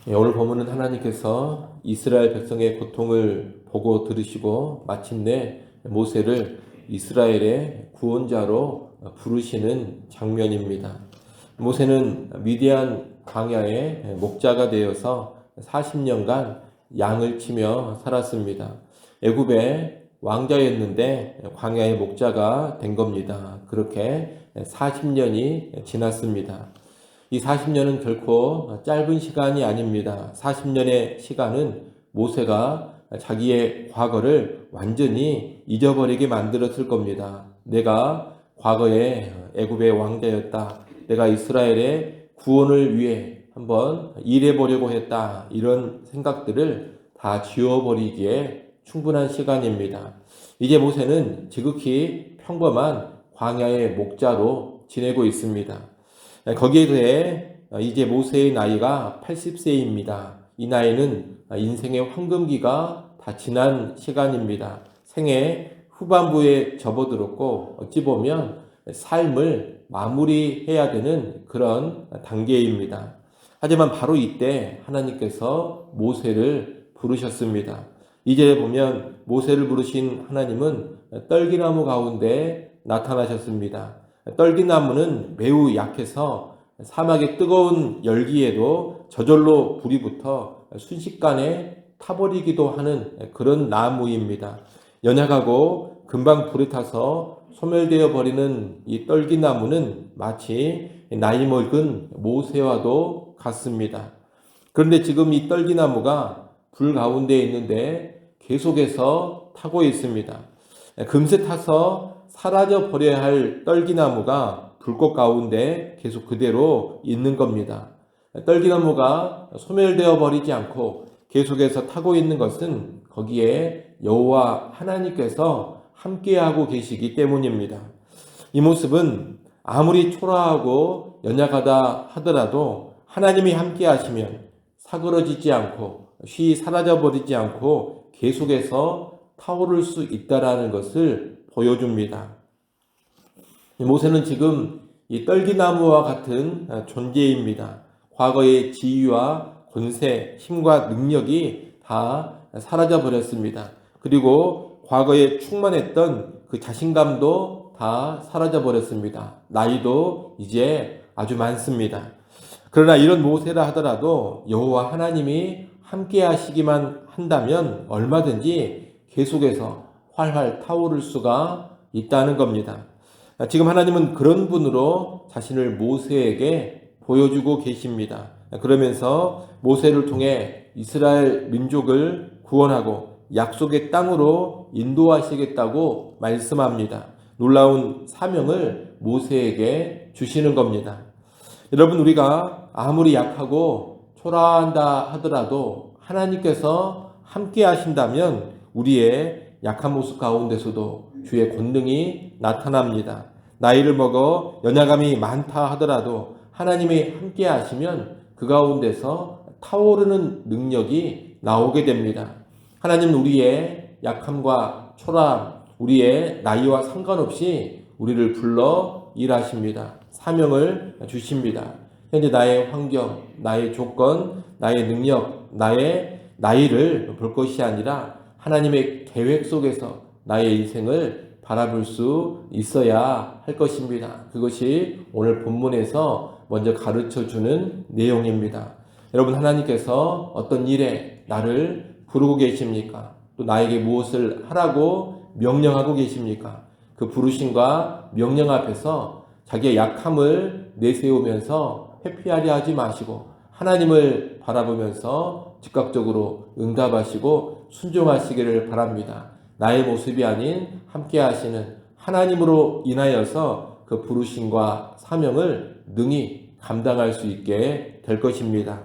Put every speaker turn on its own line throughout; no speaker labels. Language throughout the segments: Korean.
오늘 본문은 하나님께서 이스라엘 백성의 고통을 보고 들으시고 마침내 모세를 이스라엘의 구원자로 부르시는 장면입니다. 모세는 미디안 광야의 목자가 되어서 40년간 양을 치며 살았습니다. 애굽의 왕자였는데 광야의 목자가 된 겁니다. 그렇게 40년이 지났습니다. 이 40년은 결코 짧은 시간이 아닙니다. 40년의 시간은 모세가 자기의 과거를 완전히 잊어버리게 만들었을 겁니다. 내가 과거에 애굽의 왕자였다. 내가 이스라엘의 구원을 위해 한번 일해보려고 했다. 이런 생각들을 다 지워버리기에 충분한 시간입니다. 이제 모세는 지극히 평범한 광야의 목자로 지내고 있습니다. 거기에 더해 이제 모세의 나이가 80세입니다. 이 나이는 인생의 황금기가 다 지난 시간입니다. 생애 후반부에 접어들었고 어찌 보면 삶을 마무리해야 되는 그런 단계입니다. 하지만 바로 이때 하나님께서 모세를 부르셨습니다. 이제 보면 모세를 부르신 하나님은 떨기나무 가운데 나타나셨습니다. 떨기나무는 매우 약해서 사막의 뜨거운 열기에도 저절로 불이 붙어 순식간에 타버리기도 하는 그런 나무입니다. 연약하고 금방 불에 타서 소멸되어 버리는 이 떨기나무는 마치 나이 먹은 모세와도 같습니다. 그런데 지금 이 떨기나무가 불 가운데 있는데 계속해서 타고 있습니다. 금세 타서 사라져 버려야 할 떨기나무가 불꽃 가운데 계속 그대로 있는 겁니다. 떨기나무가 소멸되어 버리지 않고 계속해서 타고 있는 것은 거기에 여호와 하나님께서 함께하고 계시기 때문입니다. 이 모습은 아무리 초라하고 연약하다 하더라도 하나님이 함께 하시면 사그러지지 않고 쉬이 사라져 버리지 않고 계속해서 타오를 수 있다라는 것을 보여줍니다. 모세는 지금 이 떨기나무와 같은 존재입니다. 과거의 지위와 권세, 힘과 능력이 다 사라져 버렸습니다. 그리고 과거에 충만했던 그 자신감도 다 사라져 버렸습니다. 나이도 이제 아주 많습니다. 그러나 이런 모세라 하더라도 여호와 하나님이 함께 하시기만 한다면 얼마든지 계속해서 활활 타오를 수가 있다는 겁니다. 지금 하나님은 그런 분으로 자신을 모세에게 보여주고 계십니다. 그러면서 모세를 통해 이스라엘 민족을 구원하고 약속의 땅으로 인도하시겠다고 말씀합니다. 놀라운 사명을 모세에게 주시는 겁니다. 여러분, 우리가 아무리 약하고 초라한다 하더라도 하나님께서 함께 하신다면 우리의 약한 모습 가운데서도 주의 권능이 나타납니다. 나이를 먹어 연약함이 많다 하더라도 하나님이 함께 하시면 그 가운데서 타오르는 능력이 나오게 됩니다. 하나님은 우리의 약함과 초라함, 우리의 나이와 상관없이 우리를 불러 일하십니다. 사명을 주십니다. 현재 나의 환경, 나의 조건, 나의 능력, 나의 나이를 볼 것이 아니라 하나님의 계획 속에서 나의 인생을 바라볼 수 있어야 할 것입니다. 그것이 오늘 본문에서 먼저 가르쳐 주는 내용입니다. 여러분, 하나님께서 어떤 일에 나를 부르고 계십니까? 또 나에게 무엇을 하라고 명령하고 계십니까? 그 부르심과 명령 앞에서 자기의 약함을 내세우면서 회피하려 하지 마시고 하나님을 바라보면서 즉각적으로 응답하시고 순종하시기를 바랍니다. 나의 모습이 아닌 함께 하시는 하나님으로 인하여서 그 부르심과 사명을 능히 감당할 수 있게 될 것입니다.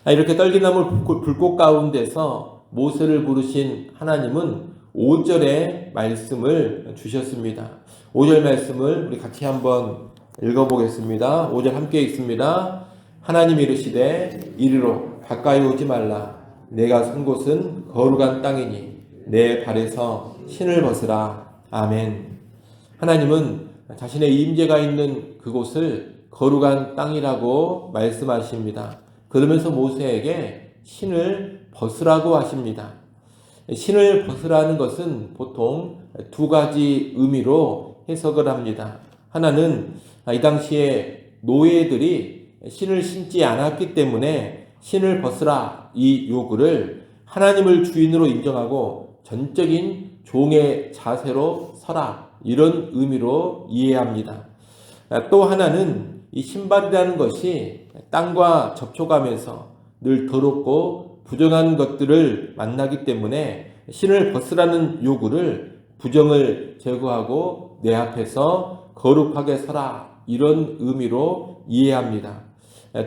이렇게 떨기나무 불꽃 가운데서 모세를 부르신 하나님은 5절의 말씀을 주셨습니다. 5절 말씀을 우리 같이 한번 읽어보겠습니다. 5절 함께 읽습니다. 하나님이 이르시되 이리로 가까이 오지 말라. 내가 선 곳은 거룩한 땅이니 내 발에서 신을 벗으라. 아멘. 하나님은 자신의 임재가 있는 그곳을 거룩한 땅이라고 말씀하십니다. 그러면서 모세에게 신을 벗으라고 하십니다. 신을 벗으라는 것은 보통 두 가지 의미로 해석을 합니다. 하나는 이 당시에 노예들이 신을 신지 않았기 때문에 신을 벗으라 이 요구를 하나님을 주인으로 인정하고 전적인 종의 자세로 서라 이런 의미로 이해합니다. 또 하나는 이 신발이라는 것이 땅과 접촉하면서 늘 더럽고 부정한 것들을 만나기 때문에 신을 벗으라는 요구를 부정을 제거하고 내 앞에서 거룩하게 서라 이런 의미로 이해합니다.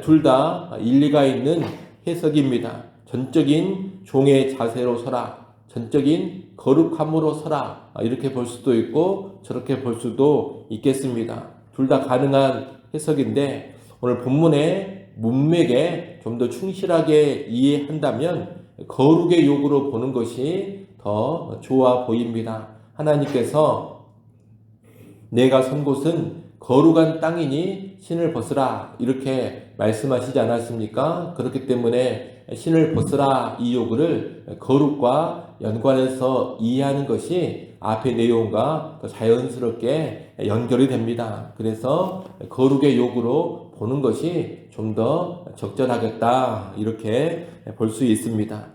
둘 다 일리가 있는 해석입니다. 전적인 종의 자세로 서라, 전적인 거룩함으로 서라 이렇게 볼 수도 있고 저렇게 볼 수도 있겠습니다. 둘 다 가능한 해석인데 오늘 본문의 문맥에 좀 더 충실하게 이해한다면 거룩의 요구로 보는 것이 더 좋아 보입니다. 하나님께서 내가 선 곳은 거룩한 땅이니 신을 벗으라 이렇게 말씀하시지 않았습니까? 그렇기 때문에 신을 벗으라 이 요구를 거룩과 연관해서 이해하는 것이 앞의 내용과 더 자연스럽게 연결이 됩니다. 그래서 거룩의 요구로 보는 것이 좀 더 적절하겠다 이렇게 볼 수 있습니다.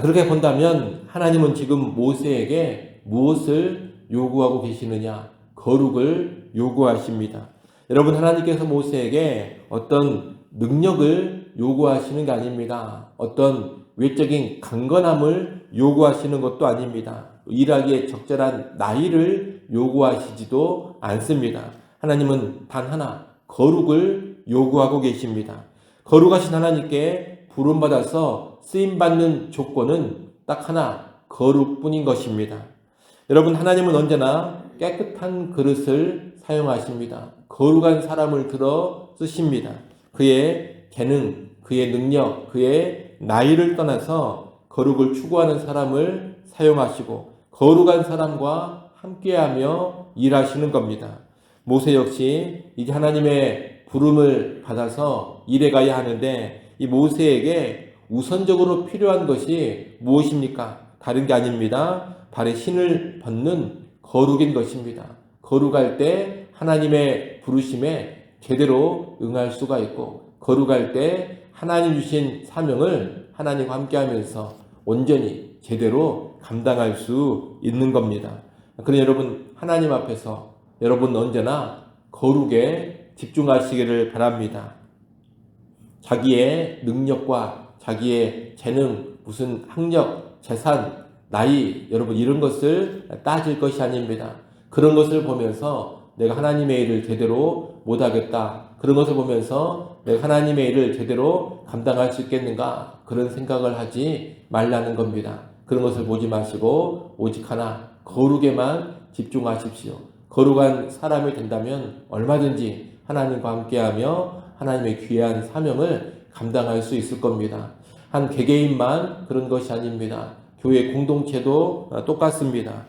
그렇게 본다면 하나님은 지금 모세에게 무엇을 요구하고 계시느냐? 거룩을 요구하십니다. 여러분, 하나님께서 모세에게 어떤 능력을 요구하시는 게 아닙니다. 어떤 외적인 강건함을 요구하시는 것도 아닙니다. 일하기에 적절한 나이를 요구하시지도 않습니다. 하나님은 단 하나, 거룩을 요구하고 계십니다. 거룩하신 하나님께 부름받아서 쓰임받는 조건은 딱 하나, 거룩뿐인 것입니다. 여러분, 하나님은 언제나 깨끗한 그릇을 사용하십니다. 거룩한 사람을 들어 쓰십니다. 그의 재능, 그의 능력, 그의 나이를 떠나서 거룩을 추구하는 사람을 사용하시고 거룩한 사람과 함께하며 일하시는 겁니다. 모세 역시 이제 하나님의 부름을 받아서 일해 가야 하는데 이 모세에게 우선적으로 필요한 것이 무엇입니까? 다른 게 아닙니다. 발에 신을 벗는 거룩인 것입니다. 거룩할 때 하나님의 부르심에 제대로 응할 수가 있고 거룩할 때 하나님 주신 사명을 하나님과 함께하면서 온전히 제대로 감당할 수 있는 겁니다. 그러나 여러분, 하나님 앞에서 여러분 언제나 거룩에 집중하시기를 바랍니다. 자기의 능력과 자기의 재능, 무슨 학력, 재산, 나이, 여러분 이런 것을 따질 것이 아닙니다. 그런 것을 보면서 내가 하나님의 일을 제대로 못하겠다. 그런 것을 보면서 내가 하나님의 일을 제대로 감당할 수 있겠는가? 그런 생각을 하지 말라는 겁니다. 그런 것을 보지 마시고 오직 하나, 거룩에만 집중하십시오. 거룩한 사람이 된다면 얼마든지 하나님과 함께하며 하나님의 귀한 사명을 감당할 수 있을 겁니다. 한 개개인만 그런 것이 아닙니다. 교회 공동체도 똑같습니다.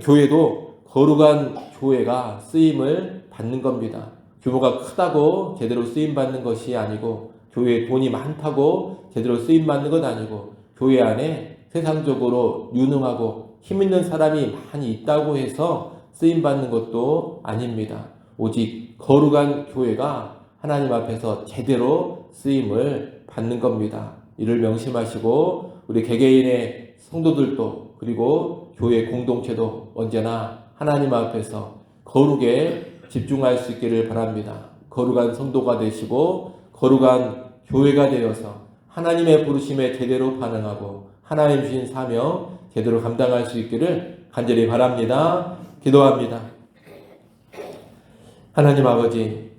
교회도 거룩한 교회가 쓰임을 받는 겁니다. 규모가 크다고 제대로 쓰임 받는 것이 아니고 교회에 돈이 많다고 제대로 쓰임 받는 것 아니고 교회 안에 세상적으로 유능하고 힘 있는 사람이 많이 있다고 해서 쓰임 받는 것도 아닙니다. 오직 거룩한 교회가 하나님 앞에서 제대로 쓰임을 받는 겁니다. 이를 명심하시고 우리 개개인의 성도들도 그리고 교회 공동체도 언제나 하나님 앞에서 거룩에 집중할 수 있기를 바랍니다. 거룩한 성도가 되시고 거룩한 교회가 되어서 하나님의 부르심에 제대로 반응하고 하나님 주신 사명 제대로 감당할 수 있기를 간절히 바랍니다. 기도합니다. 하나님 아버지,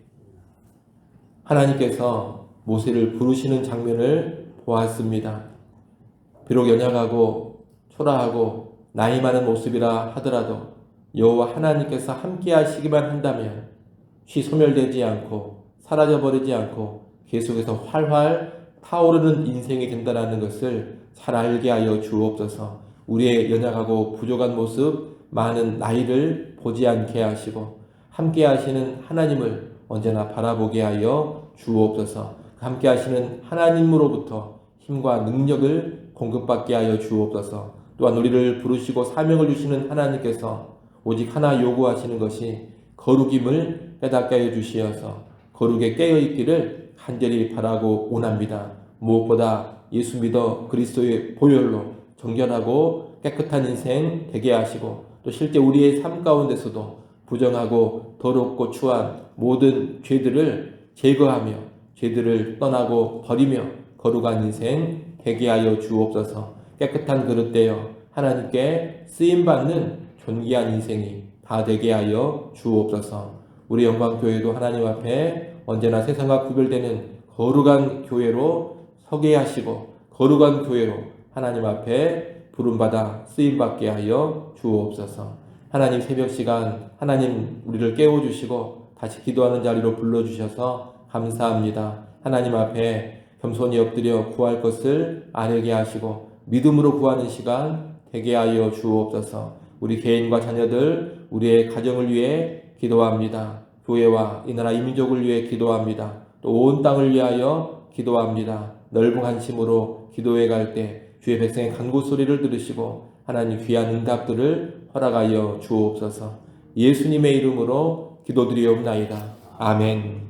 하나님께서 모세를 부르시는 장면을 보았습니다. 비록 연약하고 초라하고 나이 많은 모습이라 하더라도 여호와 하나님께서 함께 하시기만 한다면 소멸되지 않고 사라져버리지 않고 계속해서 활활 타오르는 인생이 된다는 것을 잘 알게 하여 주옵소서. 우리의 연약하고 부족한 모습, 많은 나이를 보지 않게 하시고 함께 하시는 하나님을 언제나 바라보게 하여 주옵소서. 함께 하시는 하나님으로부터 힘과 능력을 공급받게 하여 주옵소서. 또한 우리를 부르시고 사명을 주시는 하나님께서 오직 하나 요구하시는 것이 거룩임을 깨닫게 하여 주시어서 거룩에 깨어있기를 간절히 바라고 원합니다. 무엇보다 예수 믿어 그리스도의 보혈로 정결하고 깨끗한 인생 되게 하시고 또 실제 우리의 삶 가운데서도 부정하고 더럽고 추한 모든 죄들을 제거하며 죄들을 떠나고 버리며 거룩한 인생 되게 하여 주옵소서. 깨끗한 그릇 되어 하나님께 쓰임받는 존귀한 인생이 다 되게 하여 주옵소서. 우리 영광교회도 하나님 앞에 언제나 세상과 구별되는 거룩한 교회로 서게 하시고 거룩한 교회로 하나님 앞에 부름받아 쓰임받게 하여 주옵소서. 하나님 새벽 시간 하나님 우리를 깨워주시고 다시 기도하는 자리로 불러주셔서 감사합니다. 하나님 앞에 겸손히 엎드려 구할 것을 아뢰게 하시고 믿음으로 구하는 시간 되게 하여 주옵소서. 우리 개인과 자녀들 우리의 가정을 위해 기도합니다. 교회와 이 나라 이 민족을 위해 기도합니다. 또 온 땅을 위하여 기도합니다. 넓은 관심으로 기도해 갈 때 주의 백성의 간구 소리를 들으시고 하나님 귀한 응답들을 허락하여 주옵소서. 예수님의 이름으로 기도드리옵나이다. 아멘.